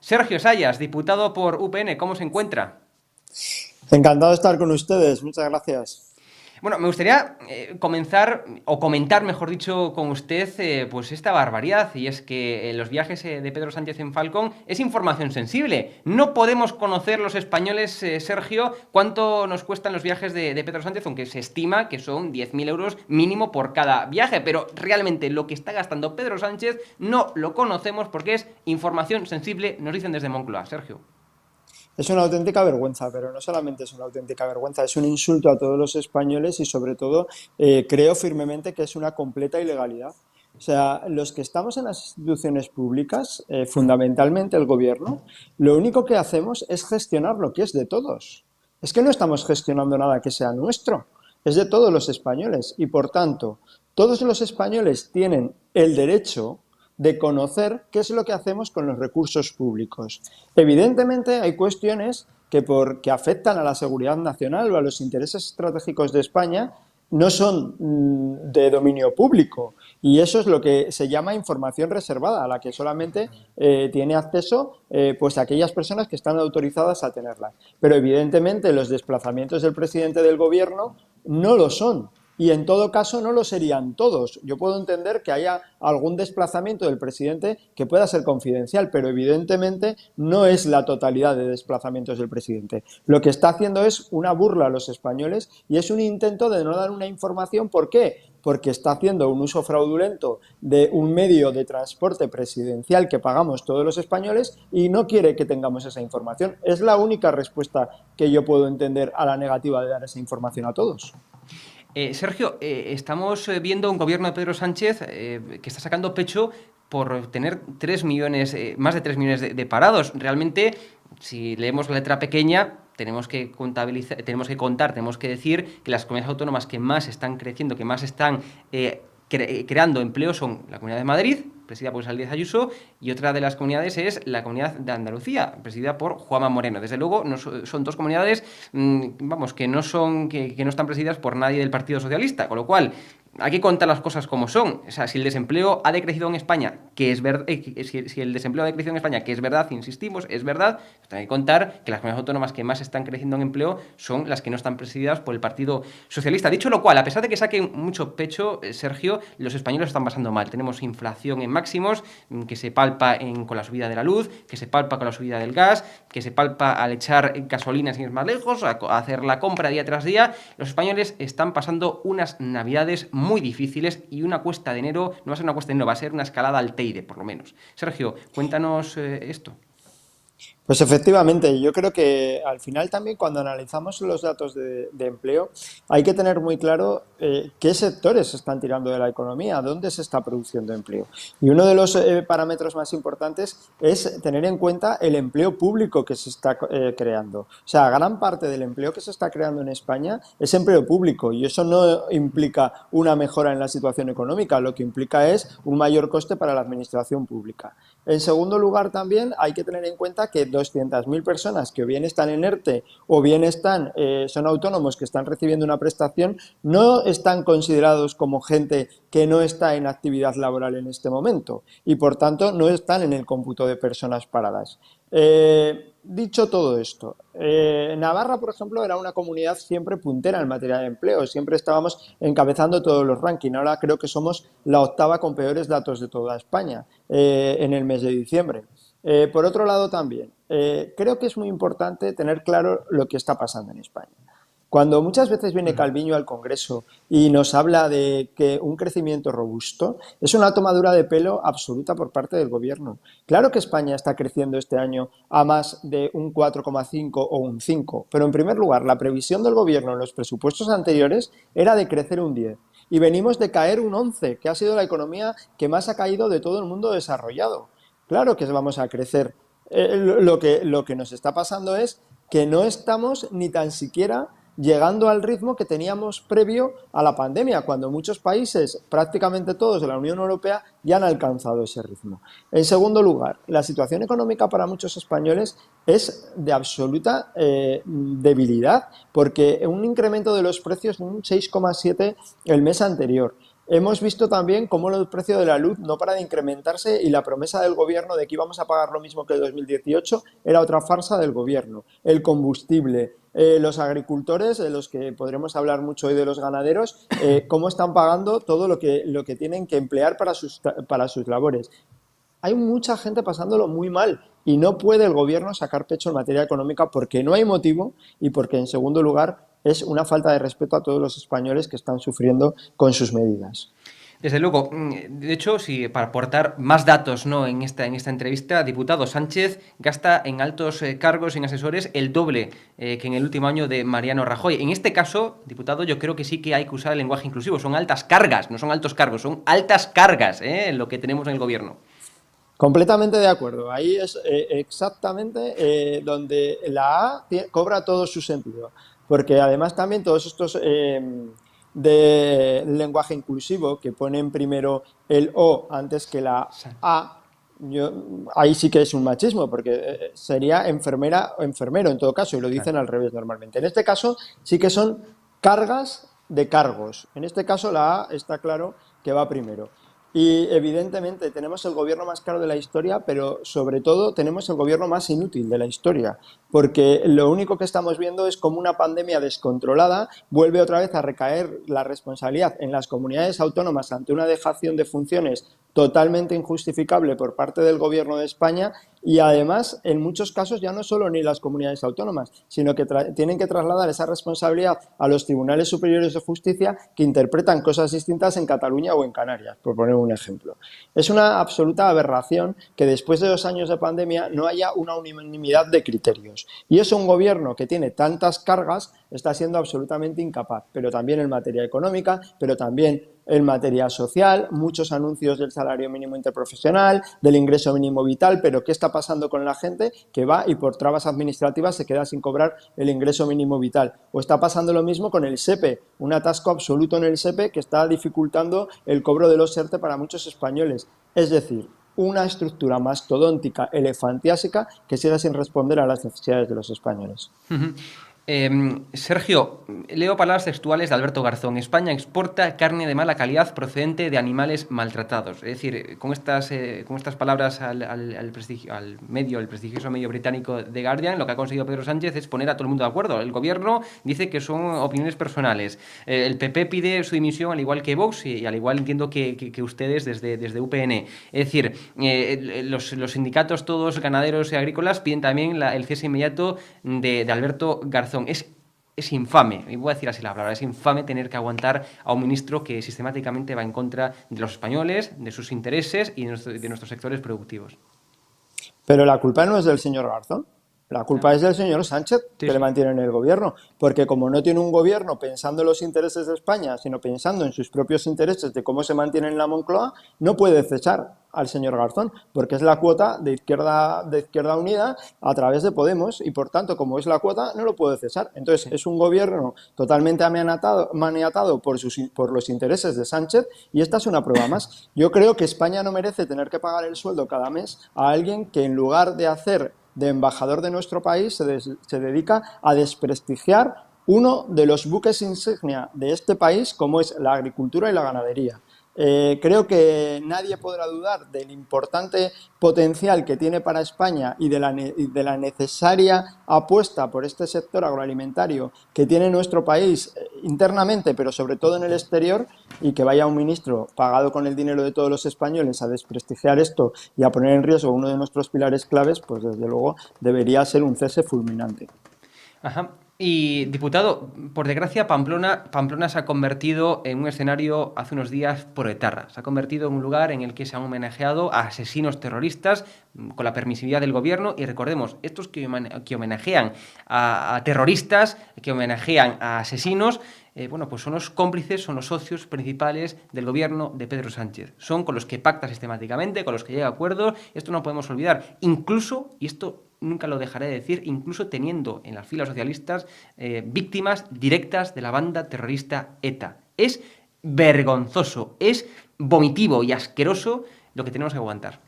Sergio Sayas, diputado por UPN, ¿cómo se encuentra? Encantado de estar con ustedes, muchas gracias. Bueno, me gustaría comenzar, o comentar, mejor dicho, con usted, pues esta barbaridad, y es que los viajes de Pedro Sánchez en Falcón es información sensible. No podemos conocer los españoles, Sergio, cuánto nos cuestan los viajes de Pedro Sánchez, aunque se estima que son 10.000 euros mínimo por cada viaje, pero realmente lo que está gastando Pedro Sánchez no lo conocemos porque es información sensible, nos dicen desde Moncloa. Sergio. Es una auténtica vergüenza, pero no solamente es una auténtica vergüenza, es un insulto a todos los españoles y sobre todo creo firmemente que es una completa ilegalidad. O sea, los que estamos en las instituciones públicas, fundamentalmente el gobierno, lo único que hacemos es gestionar lo que es de todos. Es que no estamos gestionando nada que sea nuestro, es de todos los españoles y por tanto, todos los españoles tienen el derecho de conocer qué es lo que hacemos con los recursos públicos. Evidentemente hay cuestiones que afectan a la seguridad nacional o a los intereses estratégicos de España no son de dominio público y eso es lo que se llama información reservada, a la que solamente tiene acceso pues aquellas personas que están autorizadas a tenerla. Pero evidentemente los desplazamientos del presidente del gobierno no lo son. Y en todo caso no lo serían todos. Yo puedo entender que haya algún desplazamiento del presidente que pueda ser confidencial, pero evidentemente no es la totalidad de desplazamientos del presidente. Lo que está haciendo es una burla a los españoles y es un intento de no dar una información. ¿Por qué? Porque está haciendo un uso fraudulento de un medio de transporte presidencial que pagamos todos los españoles y no quiere que tengamos esa información. Es la única respuesta que yo puedo entender a la negativa de dar esa información a todos. Sergio, estamos viendo un gobierno de Pedro Sánchez que está sacando pecho por tener 3 millones, más de 3 millones de parados. Realmente, si leemos la letra pequeña, tenemos que contabilizar, tenemos que decir que las comunidades autónomas que más están creciendo, que más están creando empleo son la Comunidad de Madrid, presidida por Isabel Díaz Ayuso, y otra de las comunidades es la Comunidad de Andalucía, presidida por Juanma Moreno. Desde luego, no son dos comunidades, vamos, que no están presididas por nadie del Partido Socialista, con lo cual hay que contar las cosas como son. O sea, si el desempleo ha decrecido en España, que es verdad, si el desempleo ha decrecido en España, que es verdad, insistimos, es verdad, hay que contar que las comunidades autónomas que más están creciendo en empleo son las que no están presididas por el Partido Socialista. Dicho lo cual, a pesar de que saquen mucho pecho, Sergio, los españoles lo están pasando mal. Tenemos inflación en máximos, que se palpa con la subida de la luz, que se palpa con la subida del gas, que se palpa al echar gasolina sin ir más lejos, a hacer la compra día tras día. Los españoles están pasando unas navidades muy difíciles y una cuesta de enero, no va a ser una cuesta de enero, va a ser una escalada al Teide, por lo menos. Sergio, cuéntanos esto. Pues efectivamente, yo creo que al final también cuando analizamos los datos de empleo hay que tener muy claro qué sectores se están tirando de la economía, dónde se está produciendo empleo. Y uno de los parámetros más importantes es tener en cuenta el empleo público que se está creando. O sea, gran parte del empleo que se está creando en España es empleo público y eso no implica una mejora en la situación económica, lo que implica es un mayor coste para la administración pública. En segundo lugar, también hay que tener en cuenta que 200.000 personas que o bien están en ERTE o bien son autónomos que están recibiendo una prestación, no están considerados como gente que no está en actividad laboral en este momento y, por tanto, no están en el cómputo de personas paradas. Dicho todo esto, Navarra, por ejemplo, era una comunidad siempre puntera en materia de empleo, siempre estábamos encabezando todos los rankings, ahora creo que somos la octava con peores datos de toda España en el mes de diciembre. Por otro lado también, creo que es muy importante tener claro lo que está pasando en España. Cuando muchas veces viene Calviño al Congreso y nos habla de que un crecimiento robusto, es una tomadura de pelo absoluta por parte del gobierno. Claro que España está creciendo este año a más de un 4,5 o un 5, pero en primer lugar, la previsión del gobierno en los presupuestos anteriores era de crecer un 10 y venimos de caer un 11, que ha sido la economía que más ha caído de todo el mundo desarrollado. Claro que vamos a crecer. Lo que nos está pasando es que no estamos ni tan siquiera llegando al ritmo que teníamos previo a la pandemia, cuando muchos países, prácticamente todos de la Unión Europea, ya han alcanzado ese ritmo. En segundo lugar, la situación económica para muchos españoles es de absoluta debilidad, porque un incremento de los precios de un 6,7 el mes anterior, Hemos visto también cómo el precio de la luz no para de incrementarse y la promesa del gobierno de que íbamos a pagar lo mismo que en 2018 era otra farsa del gobierno. El combustible, los agricultores, de los que podremos hablar mucho hoy de los ganaderos, cómo están pagando todo lo que tienen que emplear para sus labores. Hay mucha gente pasándolo muy mal y no puede el gobierno sacar pecho en materia económica porque no hay motivo y porque, en segundo lugar, es una falta de respeto a todos los españoles que están sufriendo con sus medidas. Desde luego, de hecho, si para aportar más datos, ¿no? En esta entrevista, diputado Sánchez gasta en altos cargos, en asesores, el doble que en el último año de Mariano Rajoy. En este caso, diputado, yo creo que sí que hay que usar el lenguaje inclusivo. Son altas cargas, no son altos cargos, son altas cargas, lo que tenemos en el gobierno. Completamente de acuerdo. Ahí es exactamente donde la A cobra todo su sentido. Porque además también todos estos de lenguaje inclusivo que ponen primero el O antes que la Sí. A, yo, ahí sí que es un machismo, porque sería enfermera o enfermero en todo caso, y lo Claro. dicen al revés normalmente. En este caso sí que son cargas de cargos. En este caso la A está claro que va primero. Y evidentemente tenemos el gobierno más caro de la historia, pero sobre todo tenemos el gobierno más inútil de la historia, porque lo único que estamos viendo es cómo una pandemia descontrolada vuelve otra vez a recaer la responsabilidad en las comunidades autónomas ante una dejación de funciones totalmente injustificable por parte del gobierno de España y además en muchos casos ya no solo ni las comunidades autónomas, sino que tienen que trasladar esa responsabilidad a los tribunales superiores de justicia que interpretan cosas distintas en Cataluña o en Canarias, por poner un ejemplo. Es una absoluta aberración que después de 2 años de pandemia no haya una unanimidad de criterios. Y eso un gobierno que tiene tantas cargas está siendo absolutamente incapaz, pero también en materia económica, pero también en materia social, muchos anuncios del salario mínimo interprofesional, del ingreso mínimo vital, pero ¿qué está pasando con la gente que va y por trabas administrativas se queda sin cobrar el ingreso mínimo vital? O está pasando lo mismo con el SEPE, un atasco absoluto en el SEPE que está dificultando el cobro de los ERTE para muchos españoles. Es decir, una estructura mastodóntica, elefantiásica, que sigue sin responder a las necesidades de los españoles. Sergio, leo palabras textuales de Alberto Garzón. España exporta carne de mala calidad procedente de animales maltratados. Es decir, con estas palabras al medio, el prestigioso medio británico The Guardian, lo que ha conseguido Pedro Sánchez es poner a todo el mundo de acuerdo. El gobierno dice que son opiniones personales. El PP pide su dimisión al igual que Vox y al igual entiendo que ustedes desde UPN. Es decir, los sindicatos todos ganaderos y agrícolas piden también el cese inmediato de Alberto Garzón. Es infame, y voy a decir así la palabra, es infame tener que aguantar a un ministro que sistemáticamente va en contra de los españoles, de sus intereses y de nuestros sectores productivos. Pero la culpa no es del señor Garzón, la ¿No? culpa es del señor Sánchez, Sí, que le sí. mantiene en el gobierno. Porque como no tiene un gobierno pensando en los intereses de España, sino pensando en sus propios intereses de cómo se mantiene en la Moncloa, no puede cesar al señor Garzón, porque es la cuota de Izquierda Unida a través de Podemos y por tanto, como es la cuota, no lo puede cesar. Entonces, Sí. es un gobierno totalmente maniatado por los intereses de Sánchez y esta es una prueba más. Yo creo que España no merece tener que pagar el sueldo cada mes a alguien que en lugar de hacer de embajador de nuestro país se dedica a desprestigiar uno de los buques insignia de este país, como es la agricultura y la ganadería. Creo que nadie podrá dudar del importante potencial que tiene para España y de la necesaria apuesta por este sector agroalimentario que tiene nuestro país internamente, pero sobre todo en el exterior, y que vaya un ministro pagado con el dinero de todos los españoles a desprestigiar esto y a poner en riesgo uno de nuestros pilares claves, pues desde luego debería ser un cese fulminante. Ajá. Y diputado, por desgracia, Pamplona se ha convertido en un escenario hace unos días proetarra. Se ha convertido en un lugar en el que se han homenajeado a asesinos terroristas con la permisividad del gobierno. Y recordemos, estos que homenajean a terroristas, que homenajean a asesinos, bueno, pues son los cómplices, son los socios principales del gobierno de Pedro Sánchez. Son con los que pacta sistemáticamente, con los que llega a acuerdos. Esto no podemos olvidar. Incluso, y esto nunca lo dejaré de decir, incluso teniendo en las filas socialistas víctimas directas de la banda terrorista ETA. Es vergonzoso, es vomitivo y asqueroso lo que tenemos que aguantar.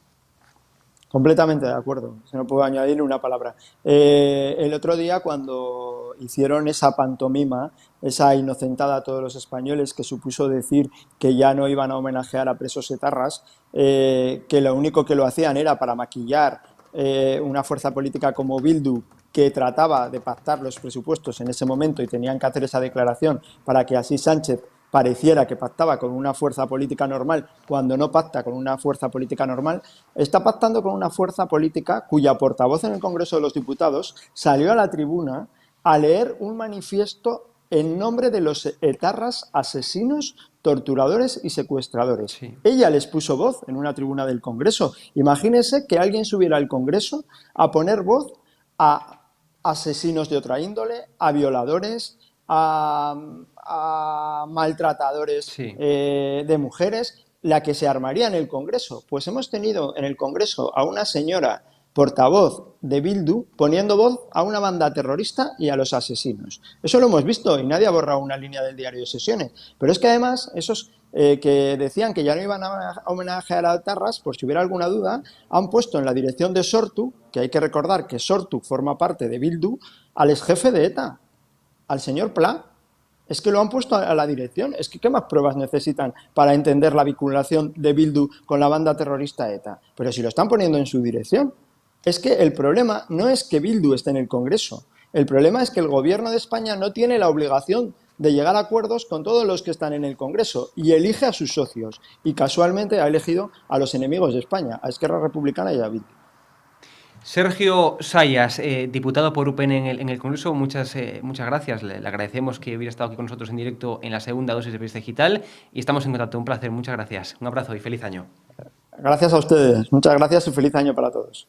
Completamente de acuerdo, si no puedo añadir una palabra. El otro día, cuando hicieron esa pantomima, esa inocentada a todos los españoles que supuso decir que ya no iban a homenajear a presos etarras, que lo único que lo hacían era para maquillar una fuerza política como Bildu, que trataba de pactar los presupuestos en ese momento y tenían que hacer esa declaración para que así Sánchez pareciera que pactaba con una fuerza política normal cuando no pacta con una fuerza política normal, está pactando con una fuerza política cuya portavoz en el Congreso de los Diputados salió a la tribuna a leer un manifiesto en nombre de los etarras asesinos, torturadores y secuestradores. Sí. Ella les puso voz en una tribuna del Congreso. Imagínense que alguien subiera al Congreso a poner voz a asesinos de otra índole, a violadores, a maltratadores Sí. de mujeres, la que se armaría en el Congreso. Pues hemos tenido en el Congreso a una señora portavoz de Bildu poniendo voz a una banda terrorista y a los asesinos. Eso lo hemos visto y nadie ha borrado una línea del diario de sesiones. Pero es que además esos que decían que ya no iban a homenajear a Tarras, por si hubiera alguna duda, han puesto en la dirección de Sortu, que hay que recordar que Sortu forma parte de Bildu, al exjefe de ETA, al señor Pla. Es que lo han puesto a la dirección. Es que ¿qué más pruebas necesitan para entender la vinculación de Bildu con la banda terrorista ETA? Pero si lo están poniendo en su dirección. Es que el problema no es que Bildu esté en el Congreso. El problema es que el gobierno de España no tiene la obligación de llegar a acuerdos con todos los que están en el Congreso y elige a sus socios. Y casualmente ha elegido a los enemigos de España, a Esquerra Republicana y a Bildu. Sergio Sayas, diputado por UPN en el Congreso, muchas gracias. Le agradecemos que hubiera estado aquí con nosotros en directo en la segunda dosis de Periodista Digital y estamos en contacto. Un placer, muchas gracias. Un abrazo y feliz año. Gracias a ustedes. Muchas gracias y feliz año para todos.